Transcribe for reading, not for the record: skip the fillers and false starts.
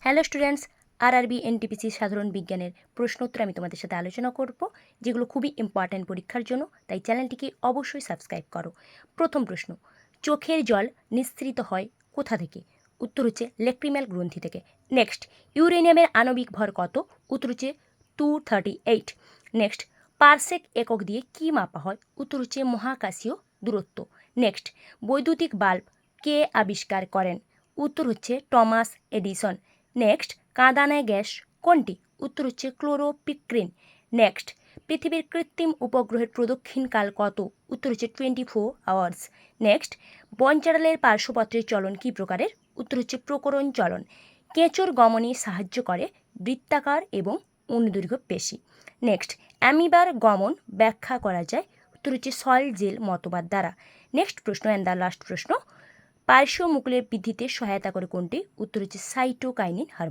Hello students, RRB NTPC সাধারণ বিজ্ঞানের প্রশ্নোত্তর আমি তোমাদের সাথে আলোচনা করব, যেগুলো খুবই ইম্পর্ট্যান্ট পরীক্ষার জন্য। তাই চ্যানেলটিকে অবশ্যই সাবস্ক্রাইব করো। প্রথম প্রশ্ন, চোখের জল নিঃসৃত হয় কোথা থেকে? উত্তর হচ্ছে ল্যাক্রিমাল গ্রন্থি থেকে। নেক্সট, ইউরেনিয়ামের আণবিক ভর কত? উত্তর হচ্ছে 238। নেক্সট, পারসেক একক দিয়ে কি মাপা হয়? উত্তর হচ্ছে মহাকাশীয় দূরত্ব। নেক্সট, বৈদ্যুতিক বাল্ব কে আবিষ্কার করেন? উত্তর হচ্ছে টমাস এডিসন। নেক্সট, কাঁদানে গ্যাস কোনটি? উত্তর হচ্ছে ক্লোরোপিক্রিন। নেক্সট, পৃথিবীর কৃত্রিম উপগ্রহের প্রদক্ষিণকাল কত? উত্তর হচ্ছে 24 আওয়ার্স। নেক্সট, বনচাঁড়ালের পার্শ্বপত্রের চলন কী প্রকারের? উত্তর হচ্ছে প্রকরণ চলন। কেঁচোর গমনে সাহায্য করে বৃত্তাকার এবং অনুদৈর্ঘ্য পেশি। নেক্সট, অ্যামিবার গমন ব্যাখ্যা করা যায়? উত্তর হচ্ছে সয়েল জেল মতবাদ দ্বারা। নেক্সট প্রশ্ন অ্যান্ড দ্য লাস্ট প্রশ্ন, পার্শ্বীয় মুকুলের বৃদ্ধিতে সহায়তা করে কোনটি? উত্তর হচ্ছে সাইটোকাইনিন হরমোন।